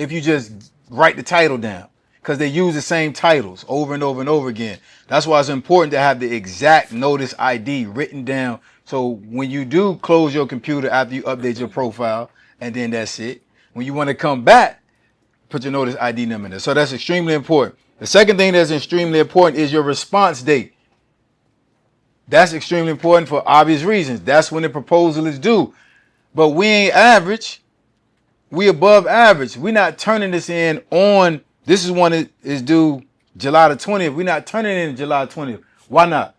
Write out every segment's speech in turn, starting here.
if you just write the title down, because they use the same titles over and over and over again. That's why it's important to have the exact notice ID written down. So when you do close your computer after you update your profile, and then that's it. When you want to come back, put your notice ID number in there. So that's extremely important. The second thing that's extremely important is your response date. That's extremely important for obvious reasons. That's when the proposal is due. But we ain't average. We above average. We're not turning this in on, this is one that is due July the 20th. We're not turning it in July 20th. Why not?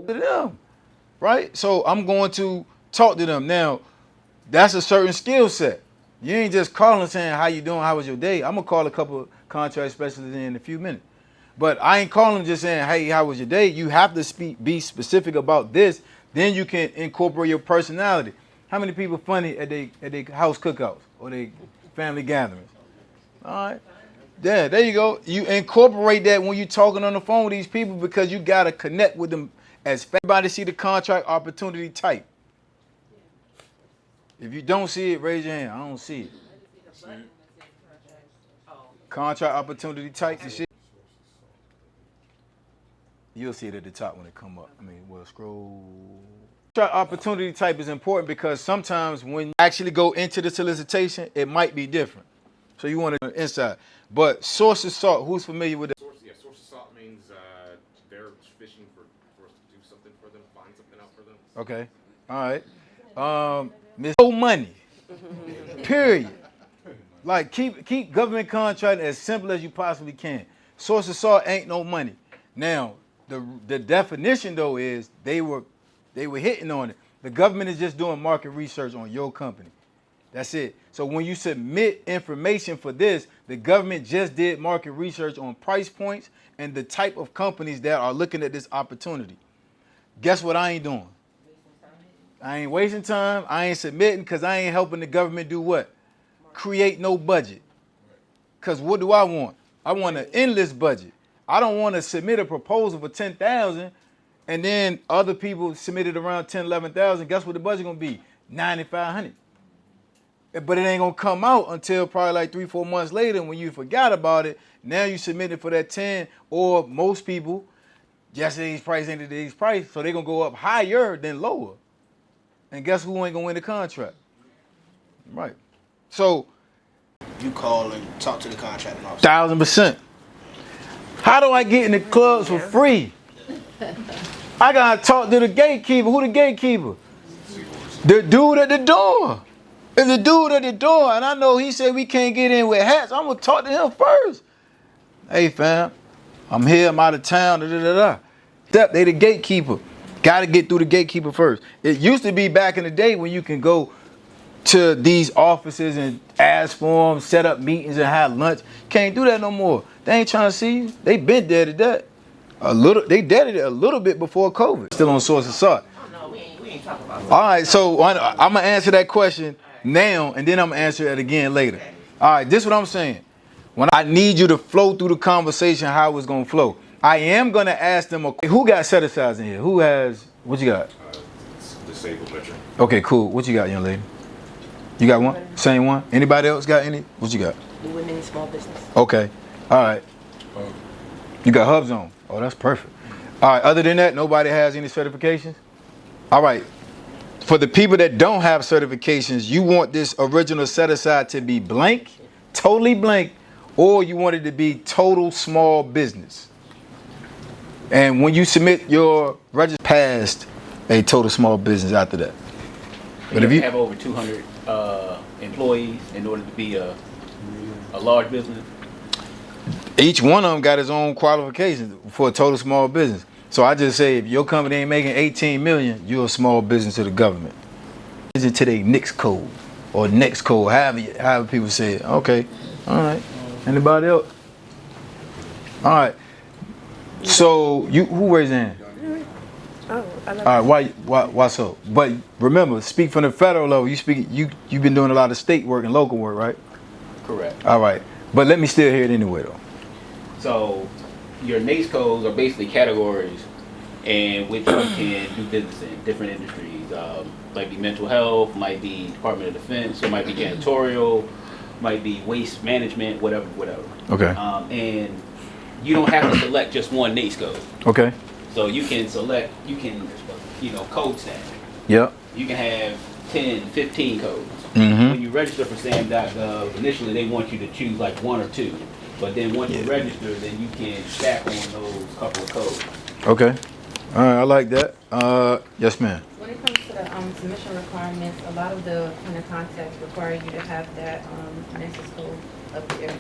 To them, right? So I'm going to talk to them. Now, that's a certain skill set. You ain't just calling saying, how you doing? How was your day? I'm going to call a couple of contract specialists in a few minutes. But I ain't calling just saying, hey, how was your day? You have to be specific about this. Then you can incorporate your personality. How many people funny at their house cookouts or their family gatherings? All right. Yeah, there you go. You incorporate that when you're talking on the phone with these people because you got to connect with them as fast. Everybody see the contract opportunity type. If you don't see it, raise your hand. I don't see it. Contract opportunity type and shit. You'll see it at the top when it come up. I mean, we'll scroll. Opportunity type is important because sometimes when you actually go into the solicitation, it might be different. So you want to inside. But source of salt, who's familiar with that? Source of salt means they're fishing for us to do something for them, find something out for them. Okay. All right. Miss no money. Period. Like keep government contracting as simple as you possibly can. Source of salt ain't no money. Now, the definition though is they were hitting on it. The government is just doing market research on your company. That's it. So when you submit information for this, the government just did market research on price points and the type of companies that are looking at this opportunity. Guess what I ain't doing? I ain't wasting time. I ain't submitting because I ain't helping the government do what? Create no budget. Because what do I want? I want an endless budget. I don't want to submit a proposal for 10,000 and then other people submitted around 10, 11,000. Guess what the budget gonna be? 9,500. But it ain't gonna come out until probably like 3-4 months later when you forgot about it. Now you submitted for that 10, or most people, yesterday's price ain't today's price, so they're gonna go up higher than lower. And guess who ain't gonna win the contract? Right. So you call and talk to the contracting officer. 1,000%. How do I get in the clubs for free? I gotta talk to the gatekeeper. Who the gatekeeper? The dude at the door. If the dude at the door, and I know he said we can't get in with hats, I'm gonna talk to him first. Hey fam, I'm here, I'm out of town, Step, they the gatekeeper. Gotta get through the gatekeeper first. It used to be back in the day when you can go to these offices and ask for them, set up meetings and have lunch. Can't do that no more. They ain't trying to see you. They been dead at that. They dead it a little bit before COVID. Still on source of salt. No, we ain't talking about that. All right, so I'm gonna answer that question now, and then I'm gonna answer it again later. All right, this is what I'm saying. When I need you to flow through the conversation, how it's gonna flow. I am gonna ask them, okay, who got set asides in here? Who has, what you got? Disabled veteran. Okay, cool. What you got, young lady? You got one? Same one? Anybody else got any? What you got? The women in small business. Okay, all right. You got Hub Zone. Oh, that's perfect. All right, other than that, nobody has any certifications? All right. For the people that don't have certifications, you want this original set aside to be blank, totally blank, or you want it to be total small business. And when you submit your register past a total small business after that. But if you have over 200 employees in order to be a large business? Each one of them got his own qualifications for a total small business. So I just say if your company ain't making 18 million, you're a small business to the government. Is it to their NICS code or next code, however people say it. Okay, all right. Anybody else? All right. So who raised their hand? Oh, I love all right, why so? But remember, speak from the federal level. You've been doing a lot of state work and local work, right? Correct. All right. But let me still hear it anyway though. So your NAICS codes are basically categories in which you can do business in different industries. Might be mental health, might be Department of Defense, it might be janitorial, might be waste management, whatever. Okay. And you don't have to select just one NAICS code. Okay. So you can select, code stack. Yep. You can have 10, 15 codes. Mm-hmm. When you register for SAM.gov, initially they want you to choose like one or two. But then once you register, then you can stack on those couple of codes. Okay. All right, I like that. Yes, ma'am. When it comes to the submission requirements, a lot of the point of contacts require you to have that Nexus code up there.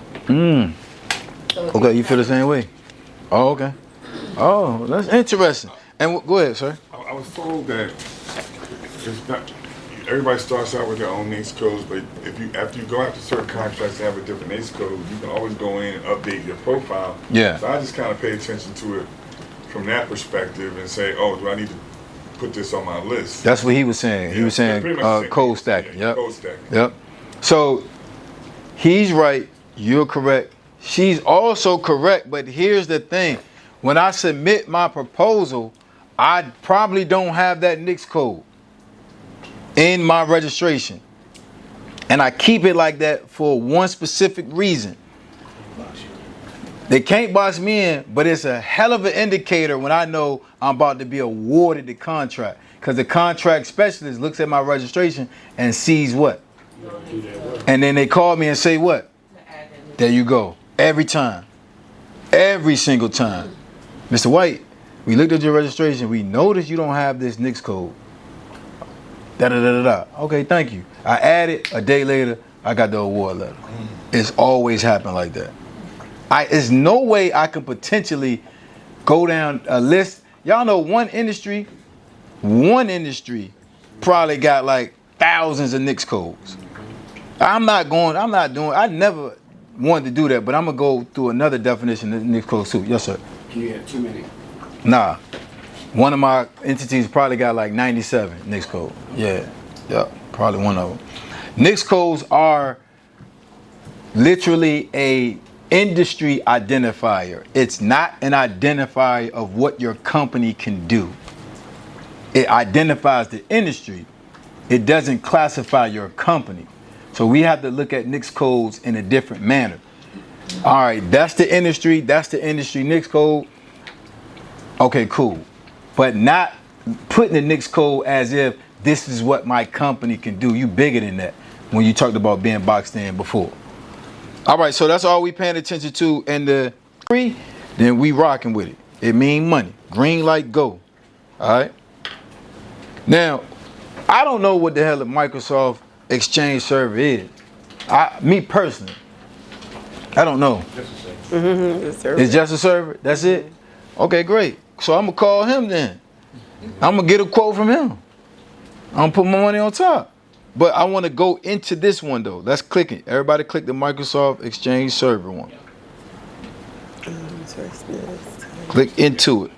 So if Okay, you feel the same way? Oh, okay. Oh, that's interesting. And go ahead, sir. I was told that it's not. Everybody starts out with their own NAICS codes, but after you go after certain contracts and have a different NAICS code, you can always go in and update your profile. Yeah. So I just kind of pay attention to it from that perspective and say, oh, do I need to put this on my list? That's what he was saying. He was saying pretty much the same code thing. stacking. Yeah, Yep. code stacking. Yep. So he's right. You're correct. She's also correct. But here's the thing: when I submit my proposal, I probably don't have that NAICS code in my registration, and I keep it like that for one specific reason. They can't box me in, but it's a hell of an indicator when I know I'm about to be awarded the contract. Because the contract specialist looks at my registration and sees what? And then they call me and say what? There you go. Every time. Every single time. Mr. White, we looked at your registration. We noticed you don't have this NAICS code. Da-da-da-da-da. Okay, thank you. I added, a day later, I got the award letter. It's always happened like that. There's no way I can potentially go down a list. Y'all know one industry probably got like thousands of NAICS codes. I never wanted to do that, but I'm gonna go through another definition of NAICS code too. Yes, sir. Can you have too many? Nah. One of my entities probably got like 97 NAICS code. Yeah. Probably one of them. NAICS codes are literally a industry identifier. It's not an identifier of what your company can do. It identifies the industry. It doesn't classify your company. So we have to look at NAICS codes in a different manner. All right, that's the industry NAICS code. Okay, cool. But not putting the NAICS code as if this is what my company can do. You bigger than that when you talked about being boxed in before. All right, so that's all we paying attention to. And the free, then we rocking with it. It mean money. Green light, go. All right. Now, I don't know what the hell a Microsoft Exchange server is. Me personally, I don't know. It's just a server. That's it. Okay, great. So I'm gonna call him then. I'm gonna get a quote from him. I'm gonna put my money on top. But I want to go into this one though. Let's click it. Everybody click the Microsoft Exchange server one. Click into it.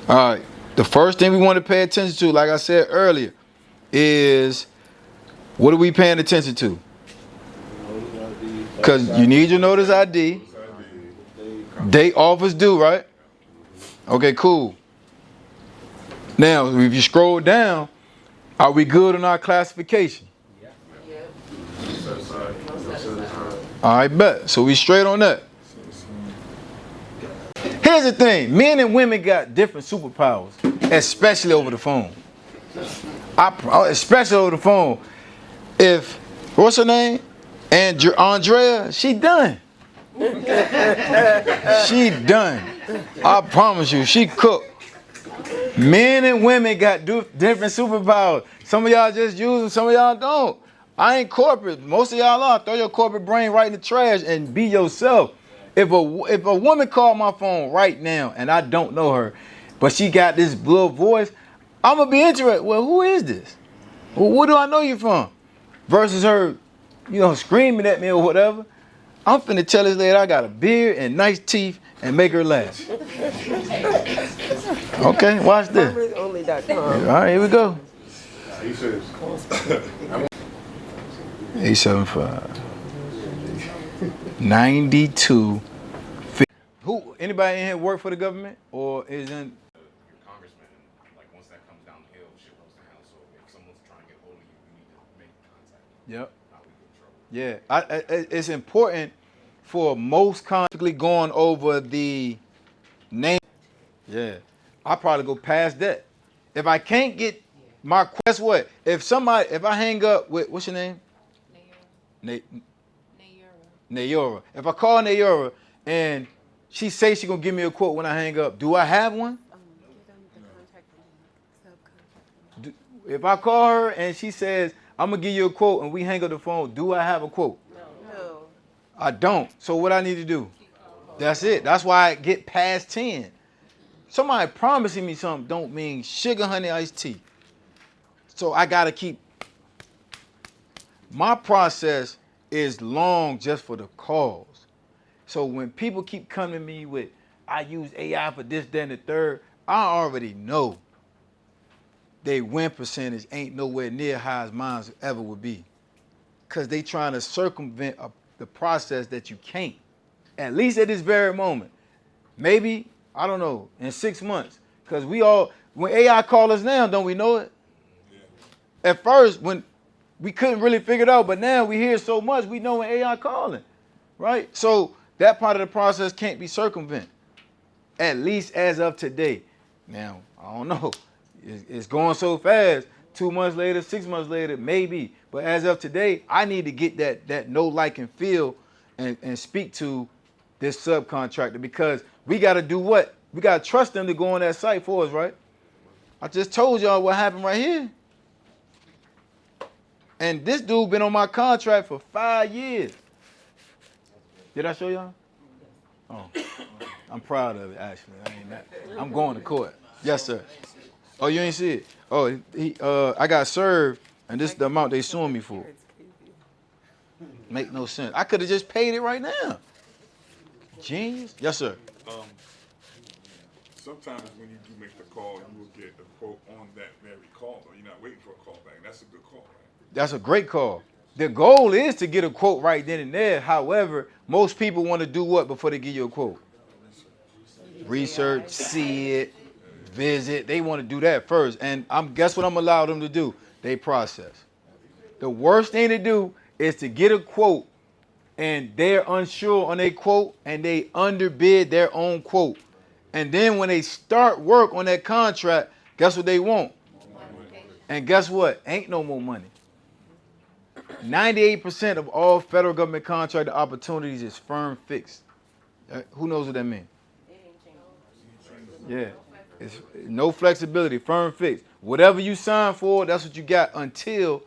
All right. The first thing we want to pay attention to, like I said earlier, is what are we paying attention to? Because you need your notice ID. Date offers due, right? Okay, cool. Now, if you scroll down, are we good on our classification? All right, bet. So we straight on that. Here's the thing. Men and women got different superpowers, especially over the phone. Especially over the phone. What's her name? Andrea, she done. She done. I promise you, she cooked. Men and women got different superpowers. Some of y'all just use them, some of y'all don't. I ain't corporate. Most of y'all are. Throw your corporate brain right in the trash and be yourself. If a woman called my phone right now and I don't know her, but she got this blue voice, I'm gonna be interested. Well, who is this? Where do I know you from? Versus her, screaming at me or whatever. I'm finna tell this lady I got a beard and nice teeth and make her laugh. Okay, watch this. FarmersOnly.com. All right, here we go. 875 92. Who? Anybody in here work for the government or is in? Your congressman, and like once that comes down the hill, shit rolls down. So if someone's trying to get hold of you, you need to make contact. Yep. Not we get in trouble. Yeah, it's important for most constantly going over the name. Yeah, I probably go past that. If I can't get my guess what? If I hang up with what's your name? Nayora. If I call Nayora and she says she gonna give me a quote when I hang up, do I have one? If I call her and she says I'm gonna give you a quote and we hang up the phone, do I have a quote? No. I don't. So what I need to do? That's it. That's why I get past 10. Somebody promising me something don't mean sugar, honey, iced tea. So I gotta keep. My process is long just for the calls. So when people keep coming to me with, I use AI for this, that, and the third, I already know they win percentage ain't nowhere near high as mine ever would be. Because they trying to circumvent the process that you can't. At least at this very moment. Maybe, I don't know, in 6 months. Because when AI call us now, don't we know it? At first, when we couldn't really figure it out, but now we hear so much, we know when AI calling, right? So that part of the process can't be circumvented, at least as of today. Now, I don't know. It's going so fast. 2 months later, 6 months later, maybe. But as of today, I need to get that know, like, and feel and speak to this subcontractor because we got to do what? We got to trust them to go on that site for us, right? I just told y'all what happened right here. And this dude been on my contract for 5 years. Did I show y'all? Oh, I'm proud of it, actually. I'm going to court. Yes, sir. Oh, you ain't see it? Oh, I got served, and this is the amount they suing me for. Make no sense. I could have just paid it right now. Genius. Yes, sir. Sometimes when you do make the call, you will get a quote on that very call, though. You're not waiting for a call back. That's a good call, right? That's a great call. The goal is to get a quote right then and there. However, most people want to do what before they give you a quote? Research, see it, visit. They want to do that first. And guess what I'm allowed them to do? They process. The worst thing to do is to get a quote and they're unsure on their quote and they underbid their own quote. And then when they start work on that contract, guess what they want? And guess what? Ain't no more money. 98% of all federal government contractor opportunities is firm fixed. Who knows what that means? Yeah. It's no flexibility, firm fixed. Whatever you sign for, that's what you got until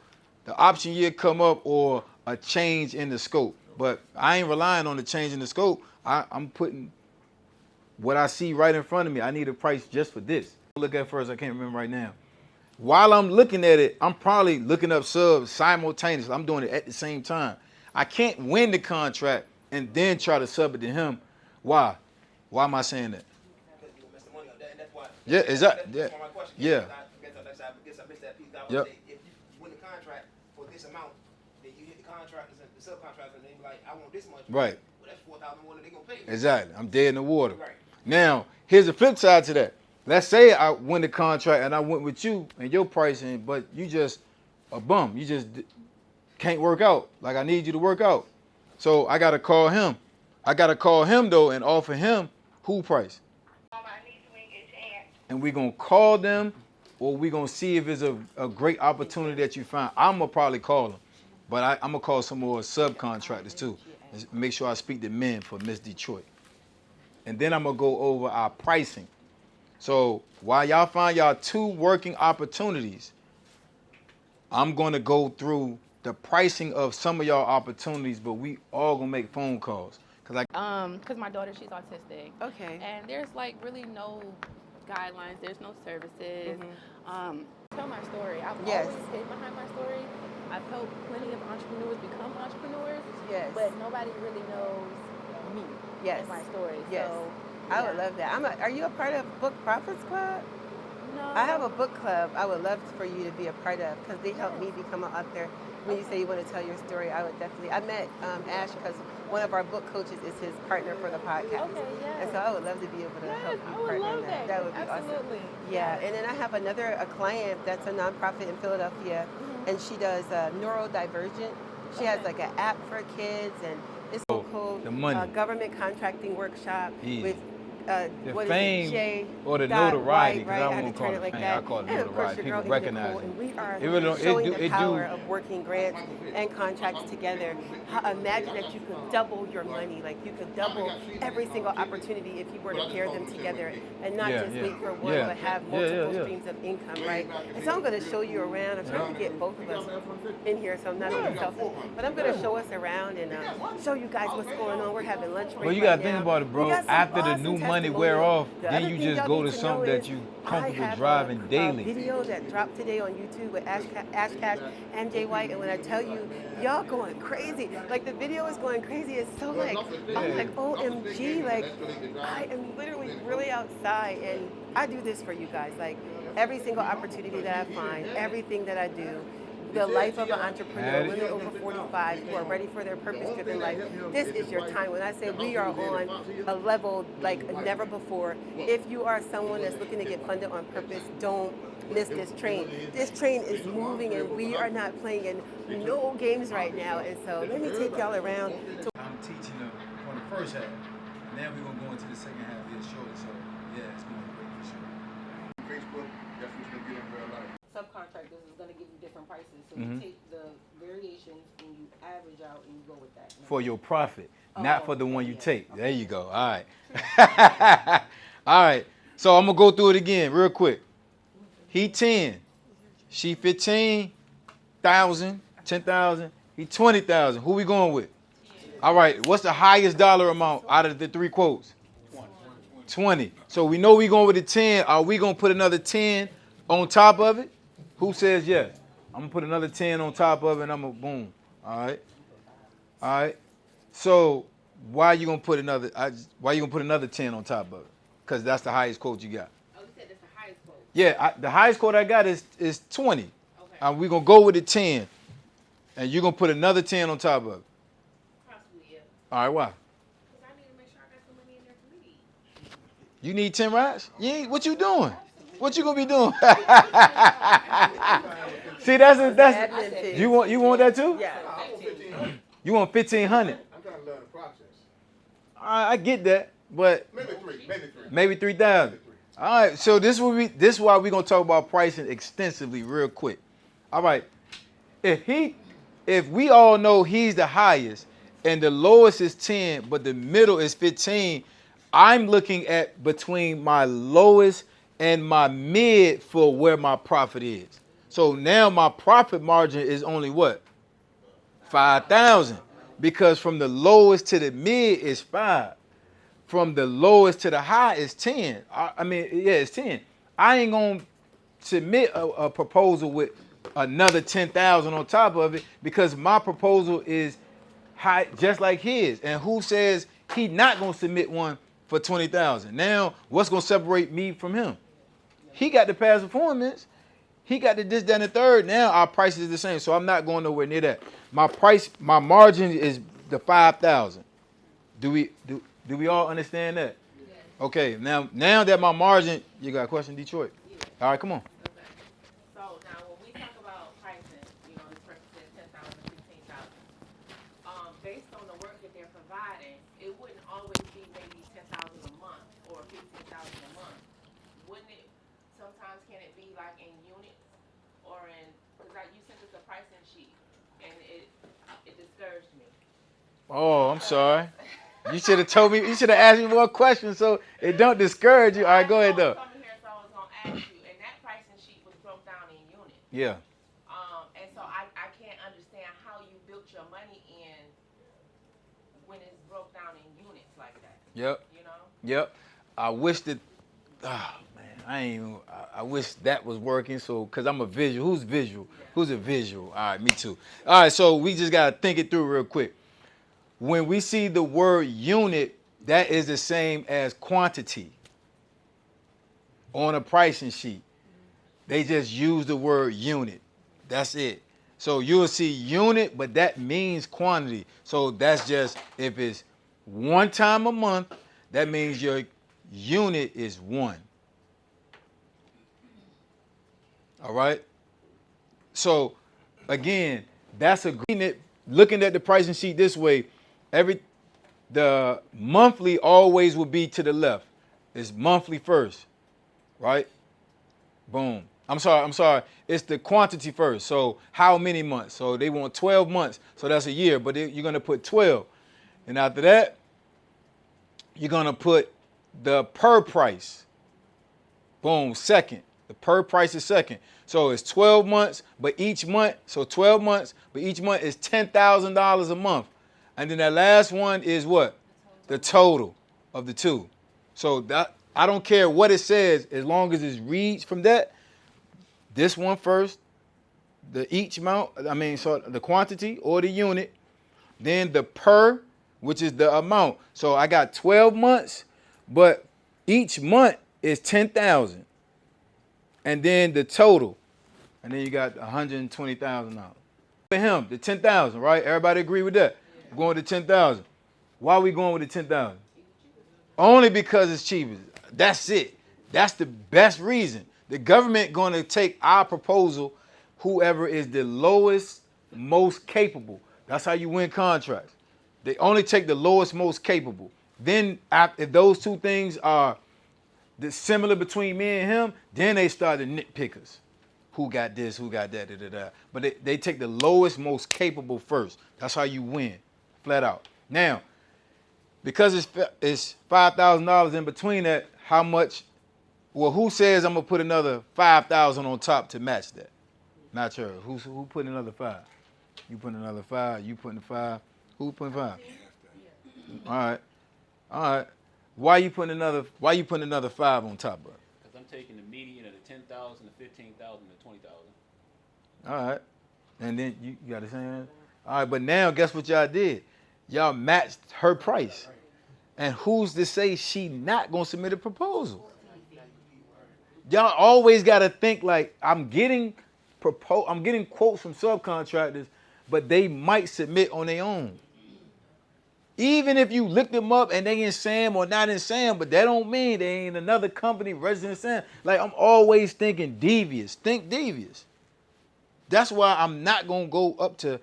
the option year come up or a change in the scope. But I ain't relying on the change in the scope. I'm putting what I see right in front of me. I need a price just for this. Look at first, I can't remember right now. While I'm looking at it, I'm probably looking up subs simultaneously. I'm doing it at the same time. I can't win the contract and then try to sub it to him. Why? Why am I saying that? Because you missed the money on that, and that's why. Yeah, exactly. That's my question. Yeah. I guess I missed that piece. Yep. If you win the contract for this amount, then you hit the contractors and the subcontractors, and they be like, I want this much. Right. Well, that's $4,000 more than they gonna pay you. Exactly. I'm dead in the water. Right. Now, here's the flip side to that. Let's say I win the contract and I went with you and your pricing, but you just a bum. You just can't work out like I need you to work out. So I got to call him. I got to call him, though, and offer him who price. And we're going to call them or we're going to see if it's a great opportunity that you find. I'm going to probably call them, but I'm going to call some more subcontractors, too. Make sure I speak to men for Miss Detroit. And then I'm going to go over our pricing. So while y'all find y'all 2 working opportunities, I'm going to go through the pricing of some of y'all opportunities, but we all going to make phone calls. Because my daughter, she's autistic. Okay. And there's like really no guidelines. There's no services. Tell my story. I've Yes. always stayed behind my story. I've helped plenty of entrepreneurs become entrepreneurs. Yes. But nobody really knows me. Yes. And my story. Yes. So I would yeah. love that. Are you a part of Book Profits Club? I have a book club I would love for you to be a part of because they helped me become an author. When you say you want to tell your story, I would definitely. I met Ash because one of our book coaches is his partner for the podcast. Okay, yes. And so I would love to be able to Yes, help I you would partner love in that. that. That would be Absolutely. awesome. Yeah, and then I have a client that's a nonprofit in Philadelphia, and she does neurodivergent. She has like an app for kids, and it's so cool. the money. Government contracting workshop Yeah. with The what is fame it? J. or the dot notoriety, White, 'cause I right? I had won't to call turn it it like fame, that. I call it And of course, notoriety. your girl People Amy recognize Nicole, it. and we are It really don't- it showing do- the it power do- of working grants and contracts together. Imagine that you could double your money, like you could double every single opportunity if you were to pair them together and not Yeah, just yeah. wait for one, Yeah. but have Yeah, multiple yeah. streams of income, right? And so I'm going to show you around. I'm trying to get both of us in here, so I'm not being selfish. But I'm going to show us around and show you guys what's going on. We're having lunch break Well, you right gotta think now. about it, We bro. got some After the awesome new money wear testimonials. off, The then other you thing just y'all go need to to something know that is you I comfortable have driving a daily. video that dropped today on YouTube with Ash Cash and Jay White, and when I tell you, y'all going crazy. Like the video is going crazy. It's so like I'm like OMG, like I am literally really outside, and I do this for you guys. Like every single opportunity that I find, everything that I do. The life of an entrepreneur, women over 45 who are ready for their purpose-driven life. This is your time. When I say we are on a level like never before, if you are someone that's looking to get funded on purpose, don't miss this train. This train is moving, and we are not playing in no games right now. And so let me take y'all around to I'm teaching them for the first half. Now we're gonna go into the second half here shortly. So yeah, it's gonna be great for sure. Facebook, that's what you're gonna get in real life. Subcontractors is going to give you different prices. So Mhm. you take the variations and you average out and you go with that. For your profit, not for the one you yeah. take. There you go. All right. All right. So I'm gonna go through it again real quick. He 10, she 15,000, 10,000. He 20,000. Who we going with? All right. What's the highest dollar amount out of the three quotes? 20. So we know we going with the 10. Are we gonna put another 10 on top of it? Who says yes? I'm gonna put another 10 on top of it, and I'm gonna boom. All right. All right. So why you gonna put another? Why you gonna put another 10 on top of it? Because that's the highest quote you got. Oh, you said that's the highest quote. Yeah, the highest quote I got is 20. Okay. We're gonna go with the 10, and you're gonna put another 10 on top of it. Possibly, yeah. All right, why? Because I need to make sure I got some money in there for me. You need 10 rides? You ain't, what you doing? What you gonna be doing? See, that's admin fees. you want that too? Yeah. You want 1,500? I'm trying to learn the process. I get that, but Maybe three. maybe 3,000. All right, so this is why we're gonna talk about pricing extensively real quick. All right, if we all know he's the highest and the lowest is 10, but the middle is 15, I'm looking at between my lowest and my mid for where my profit is. So now my profit margin is only what? 5,000, because from the lowest to the mid is 5. From the lowest to the high is 10. It's 10. I ain't gonna submit a proposal with another 10,000 on top of it because my proposal is high, just like his. And who says he not gonna submit one for 20,000? Now, what's gonna separate me from him? He got the past performance. He got the this, that, and the third. Now our price is the same, so I'm not going nowhere near that. My margin is the 5,000. Do we all understand that? Yes. Okay, now that my margin, you got a question, Detroit? All right, come on. Okay. So now when we talk about pricing, this person says 10,000, 15,000. Based on the work that they're providing, it wouldn't always be maybe 10,000 a month or 15,000 a month. Wouldn't it? Sometimes can it be like in units or in? Because you sent us a pricing sheet and it discouraged me. Oh, I'm sorry. You should have told me. You should have asked me more questions so it don't discourage you. All right, go ahead though. Coming here, so I was gonna ask you, and that pricing sheet was broke down in units. Yeah. And so I can't understand how you built your money in when it's broke down in units like that. Yep. You know? Yep. I wish that. Oh man, I wish that was working. So, cause I'm a visual. Who's visual? Who's a visual? All right, me too. All right, so we just gotta think it through real quick. When we see the word unit, that is the same as quantity on a pricing sheet. They just use the word unit. That's it. So you'll see unit, but that means quantity. So that's just, if it's one time a month, that means your unit is 1. All right? So again, that's agreement. Looking at the pricing sheet this way, the monthly always will be to the left. It's monthly first, right? Boom. I'm sorry. It's the quantity first. So how many months? So they want 12 months. So that's a year, but you're going to put 12. And after that, you're going to put the per price. Boom, second. The per price is second. So it's 12 months, but each month, so 12 months, but each month is $10,000 a month. And then that last one is what? The total of the two. So that, I don't care what it says, as long as it reads from that. This one first, the each amount, so the quantity or the unit, then the per, which is the amount. So I got 12 months, but each month is 10,000. And then the total, and then you got $120,000. For him, the 10,000, right? Everybody agree with that? We're going to 10,000. Why are we going with the 10,000? Only because it's cheaper. That's it. That's the best reason. The government going to take our proposal, whoever is the lowest, most capable. That's how you win contracts. They only take the lowest, most capable. Then if those two things are similar between me and him, then they start the nitpickers. Who got this, who got that, da. But they take the lowest, most capable first. That's how you win, flat out. Now, because it's $5,000 in between that, how much? Well, who says I'm gonna put another $5,000 on top to match that? Not sure. Who put another 5? You put another 5. You putting 5. Who putting 5? All right. Why you putting another 5 on top of it? Because I'm taking the median of the 10,000, the 15,000, the 20,000. All right. And then you got the same. All right, but now guess what y'all did? Y'all matched her price. And who's to say she not gonna submit a proposal? Y'all always gotta think like I'm getting quotes from subcontractors, but they might submit on their own. Even if you look them up and they in SAM or not in SAM, but that don't mean they ain't another company resident in SAM. Like I'm always thinking devious. Think devious. That's why I'm not gonna go up to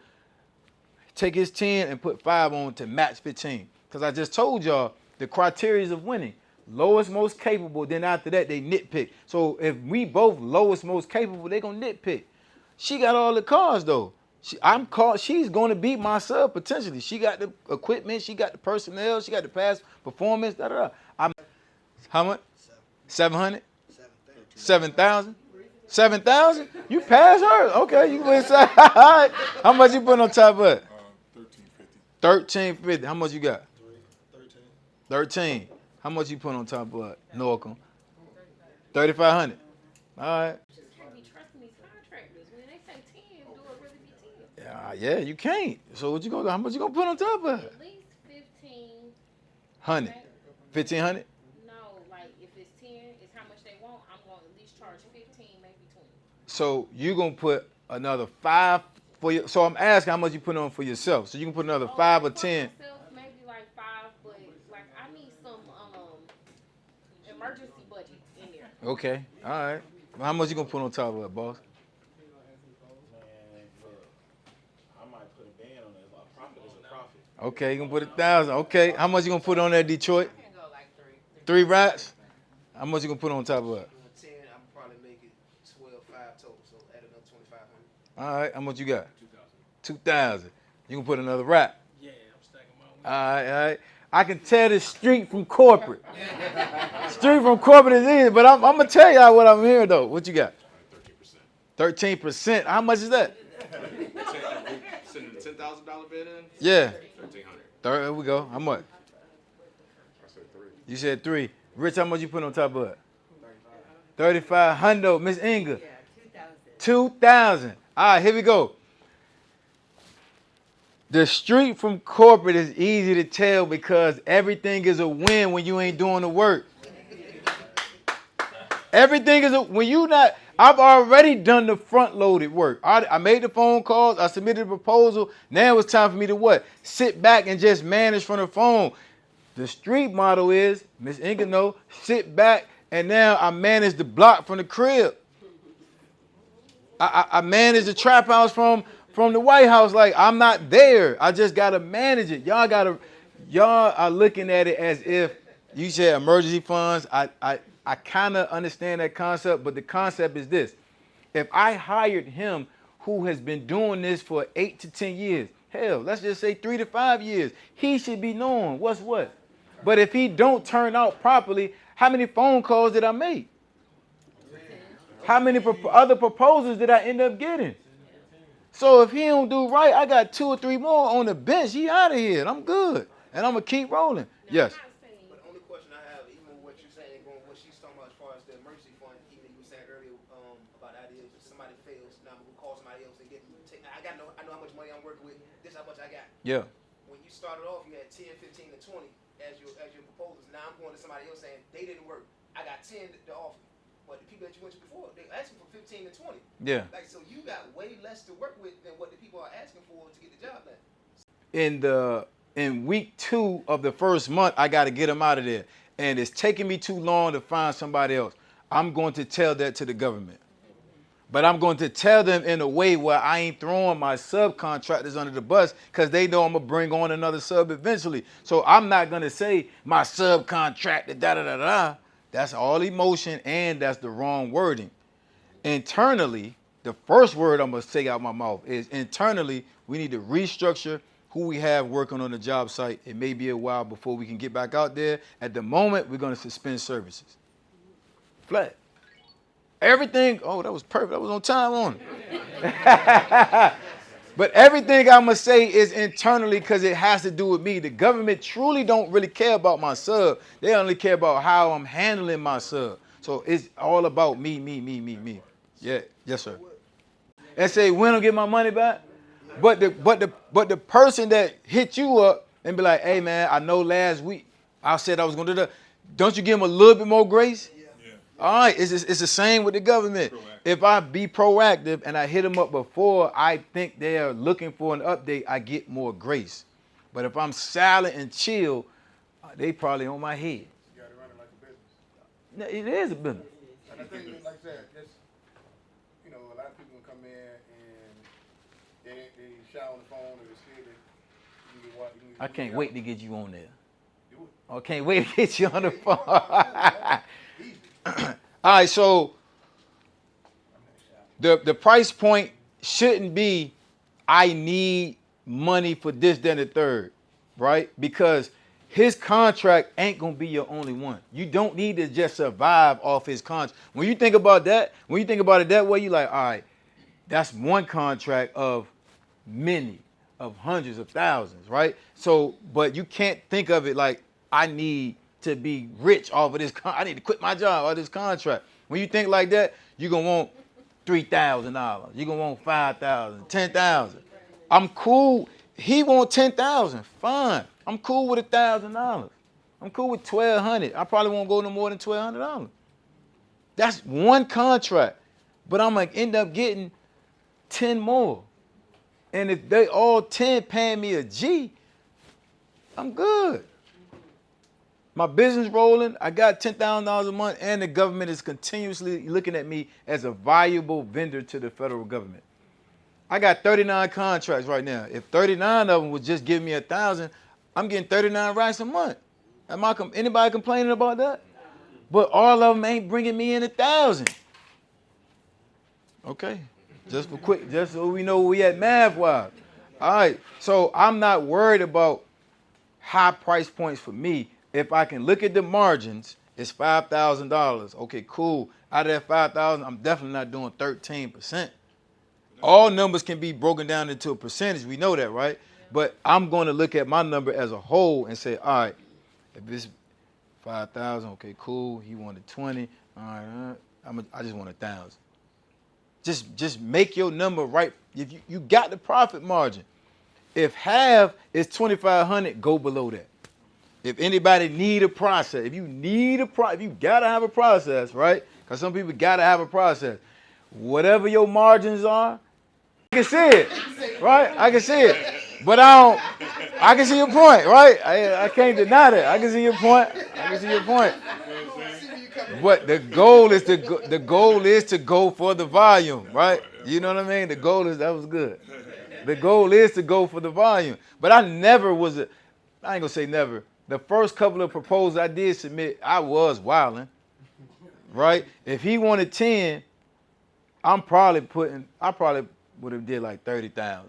take his 10 and put 5 on to match 15. Because I just told y'all the criteria of winning. Lowest, most capable, then after that, they nitpick. So if we both lowest, most capable, they going to nitpick. She got all the cars, though. She's going to beat my sub, potentially. She got the equipment, she got the personnel, she got the past performance, How much? 700? 7,000? 7,000? You passed her. Okay, you went inside. All right. How much you put on top of it? 1350. How much you got? 13. How much you put on top of it? Norcom? 3,500. All right. Just can't be trusting these contractors. When they say 10, do it really be 10? Yeah, you can't. So what you gonna do? How much you gonna put on top of it? At least 100. 1,500? No, like if it's 10, it's how much they want. I'm going to at least charge 15, maybe 20. So you gonna put another 5 for you. So I'm asking how much you put on for yourself. So you can put another 5 or 10. Myself, maybe like 5, but like I need some emergency budget in there. Okay. All right. How much you gonna put on top of it, boss? I might put a ban on it. A profit is a profit. Okay, you gonna put 1,000. Okay. How much you gonna put on there, Detroit? I can go like 3. 3 rats? How much you gonna put on top of it? 10, I'm probably make it 12,500 total, so add another 2,500. All right. How much you got? 2,000. You can put another rap. Yeah, I'm stacking my All right. I can tell the street from corporate. Street from corporate is easy, but I'm gonna tell y'all what I'm hearing though. What you got? 13%. 13%. How much is that? Sending the $10,000 bid in? Yeah. 1,300. There we go. How much? I said 3. You said 3. Rich, how much you put on top of it? 3,500. Miss Inga. 2,000. All right, here we go. The street from corporate is easy to tell because everything is a win when you ain't doing the work. Everything is when you not. I've already done the front-loaded work. I made the phone calls. I submitted a proposal. Now it's time for me to what? Sit back and just manage from the phone. The street motto is, Miss Ingano, sit back, and now I manage the block from the crib. I manage the trap house from the White House. Like, I'm not there. I just got to manage it. Y'all are looking at it as if you said emergency funds. I kind of understand that concept, but the concept is this. If I hired him who has been doing this for 8 to 10 years, hell, let's just say 3 to 5 years, he should be knowing what's what. But if he don't turn out properly, how many phone calls did I make? How many other proposals did I end up getting? So if he don't do right, I got 2 or 3 more on the bench. He out of here, and I'm good. And I'm going to keep rolling. Yes. But the only question I have, even with what you're saying, going what she's talking about as far as the emergency fund, even you were saying earlier about the idea if somebody fails, now we'll call somebody else and I know how much money I'm working with. This is how much I got. Yeah. When you started off, you had 10, 15, and 20 as your proposals. Now I'm going to somebody else saying they didn't work. I got 10 to offer. But the people that you went to before, they asking for 15 to 20. Yeah. Like, so you got way less to work with than what the people are asking for to get the job done. In week 2 of the first month, I got to get them out of there. And it's taking me too long to find somebody else. I'm going to tell that to the government. But I'm going to tell them in a way where I ain't throwing my subcontractors under the bus because they know I'm going to bring on another sub eventually. So I'm not going to say my subcontractor, da-da-da-da. That's all emotion, and that's the wrong wording. Internally, the first word I'm going to say out my mouth is internally, we need to restructure who we have working on the job site. It may be a while before we can get back out there. At the moment, we're going to suspend services. Flat. Everything, oh, that was perfect. That was on time on it. But everything I'm going to say is internally because it has to do with me. The government truly don't really care about my sub. They only care about how I'm handling my sub. So it's all about me. Yeah, yes, sir. And say, when I'll get my money back? But the person that hit you up and be like, hey, man, I know last week I said I was going to do that. Don't you give them a little bit more grace? All right, it's the same with the government. If I be proactive and I hit them up before I think they are looking for an update, I get more grace. But if I'm silent and chill, they probably on my head. You got to run it like a business. It is a business. And I think, like I said, just, you know, a lot of people come in and they shout on the phone or they're scared that you can watch. I can't wait to get you on there. Do it. I can't wait to get you on the phone. All right, so the price point shouldn't be I need money for this, then, the third, right? Because his contract ain't gonna be your only one. You don't need to just survive off his contract. When you think about that, when you think about it that way, you like, all right, that's one contract of many, of hundreds of thousands, right? So, but you can't think of it like I need to be rich off of this. I need to quit my job off this contract. When you think like that, you're gonna want $3,000. You're gonna want $5,000, $10,000. I'm cool. He want $10,000. Fine. I'm cool with $1,000. I'm cool with $1,200. I probably won't go no more than $1,200. That's one contract, but I'm gonna end up getting 10 more. And if they all 10 paying me a G, I'm good. My business rolling, I got $10,000 a month, and the government is continuously looking at me as a valuable vendor to the federal government. I got 39 contracts right now. If 39 of them would just give me $1,000, I'm getting 39 racks a month. Anybody complaining about that? But all of them ain't bringing me in 1,000. Okay, just so we know where we at math-wise. All right, so I'm not worried about high price points for me. If I can look at the margins, it's $5,000. Okay, cool. Out of that $5,000, I'm definitely not doing 13%. All numbers can be broken down into a percentage. We know that, right? But I'm going to look at my number as a whole and say, all right, if it's 5,000, okay, cool. He wanted 20. All right, I just want 1,000. Just make your number right. If you got the profit margin. If half is 2,500, go below that. If anybody need a process, if you need a if you gotta have a process, right? Because some people gotta have a process. whatever your margins are, I can see it, right? I can see it, but I can see your point, right? I can't deny that. I can see your point. I can see your point. But the goal is to go for the volume, right? You know what I mean? The goal is that was good. The goal is to go for the volume. But I never was I ain't gonna say never. The first couple of proposals I did submit, I was wilding, right? If he wanted 10, I probably would have did like 30,000.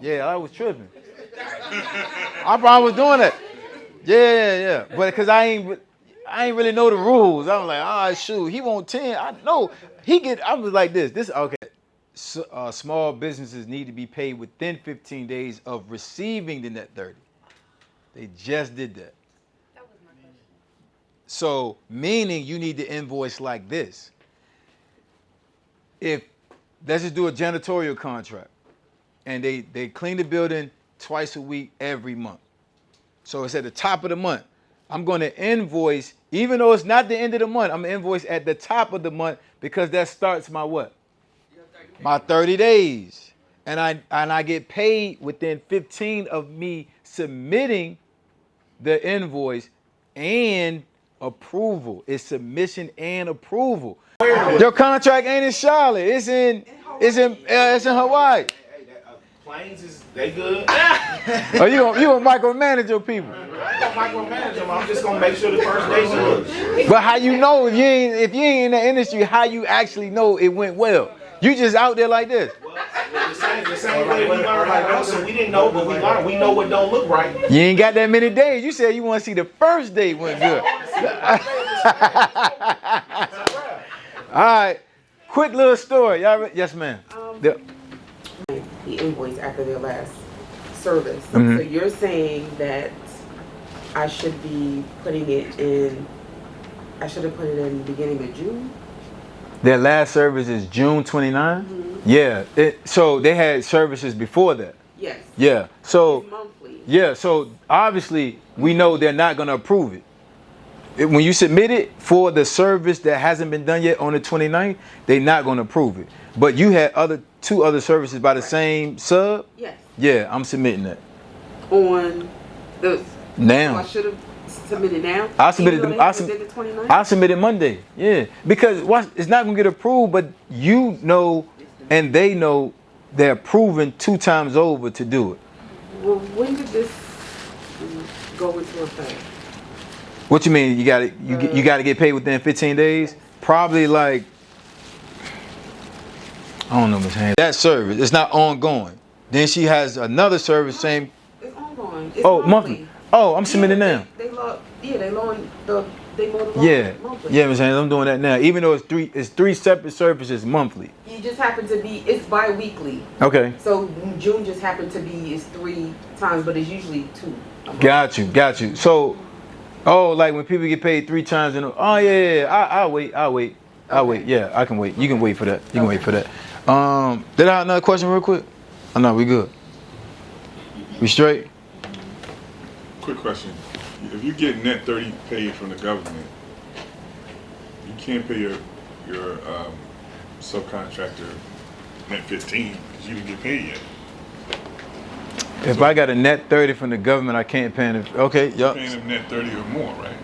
Yeah, I was tripping. I probably was doing that. Yeah. But because I ain't really know the rules. I'm like, all right, shoot, he want 10. I know I was like this. Okay. So, small businesses need to be paid within 15 days of receiving the net 30. They just did that. That was my question. So, meaning you need to invoice like this. If, let's just do a janitorial contract, and they clean the building twice a week every month. So it's at the top of the month. I'm going to invoice, even though it's not the end of the month, I'm going to invoice at the top of the month because that starts my what? My 30 days. And I get paid within 15 of me submitting the invoice and approval. It's submission and approval. Your contract ain't in Charlotte. It's in Hawaii. Planes they good. Oh, you gonna micromanage your people? I don't micromanage them. I'm just gonna make sure the first day's good. But how you know if you ain't in the industry? How you actually know it went well? You just out there like this. The same way we learned like hustle. We didn't know, but we learned. We know what don't look right. You ain't got that many days. You said you want to see the first day went good. All right, quick little story. Y'all, yes, ma'am. The invoice after their last service. Mhm. So you're saying that I should be putting it in, I should have put it in the beginning of June? Their last service is June 29. Mm-hmm. Yeah. So they had services before that. Yes. Yeah. So It's monthly. yeah. So obviously we know they're not gonna approve it. When you submit it for the service that hasn't been done yet on the 29th, they're not gonna approve it. But you had two other services by the same sub. Yes. Yeah, I'm submitting that On the, now. so I should have submitted now? I submitted Even them. though they was in the 29th? I submitted Monday. Yeah, because it's not gonna get approved, but you know, and they know they're proven 2 times over to do it. Well, when did this go into effect? What you mean? You got to get paid within 15 days? Probably like, I don't know, Ms. Haynes. That service, it's not ongoing. Then she has another service, same. It's ongoing. It's Monthly. Oh, I'm submitting now. They mow the lawn Yeah, monthly. yeah, Ms. Haynes, I'm doing that now. Even though it's three separate services monthly. You just happen to be, it's bi-weekly. Okay. So June just happened to be, it's 3 times, but it's usually 2. Got you. So, like when people get paid 3 times in I'll wait. Yeah, I can wait. You can wait for that. You can wait for that. Did I have another question real quick? Oh, no, we good. We straight? Quick question. If you get net 30 paid from the government, you can't pay your subcontractor net 15 because you didn't get paid yet. If I got a net 30 from the government, I can't pay them. Okay, You're yup. paying them net 30 or more, right?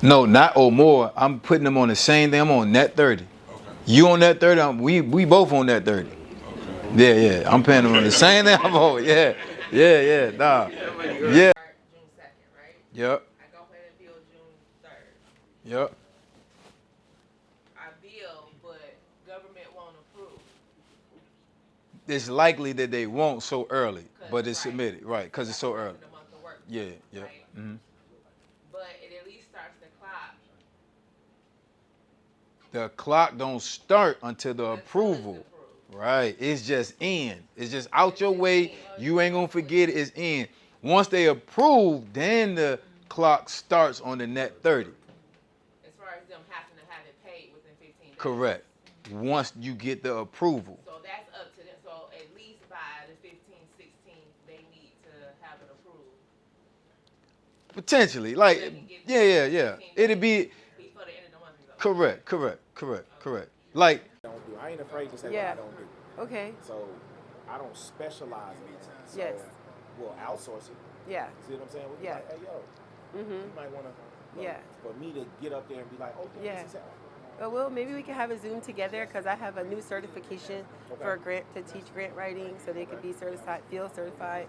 No, not or more. I'm putting them on the same thing. I'm on net 30. Okay. You on net 30? We both on net 30. Okay. Yeah. I'm paying them on the same thing. I'm on. Yeah. Nah. Yeah. June 2nd, right? Yep. I go ahead and bill June 3rd. Yep. I bill, but government won't approve. It's likely that they won't so early, but it's Right. submitted, right? Because it's so early. The month of work. Yeah. Right? Mm-hmm. But it at least starts the clock. The clock don't start until the until it's approval. approved. Right. It's just in. It's just out your way. You ain't gonna forget it. It's in. Once they approve, then the clock starts on the net 30. As far as them having to have it paid within 15 days. Correct. Once you get the approval. So that's up to them. So at least by the 15th, 16th, they need to have it approved. Potentially. Like, They can get yeah. 15 It'd be before the end of the month is over. correct. Like, don't do. I ain't afraid to say Yeah. what I don't do. Okay. So I don't specialize in it. So Yes. we'll outsource it. Yeah. See what I'm saying? We'll be Yeah. like, hey, yo, Mhm. you might want to. Yeah. For me to get up there and be like, oh, yeah, Yeah. this is how. Well, maybe we can have a Zoom together because I have a new certification for a grant to teach grant writing, so they could be certified, field certified.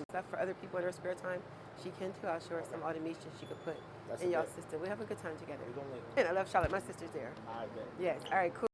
Stuff for other people in their spare time. She can too. I'll show her some automation she could put That's in y'all's okay. system. We have a good time together. We gonna And I love Charlotte. My sister's there. I bet. Yes. All right. Cool.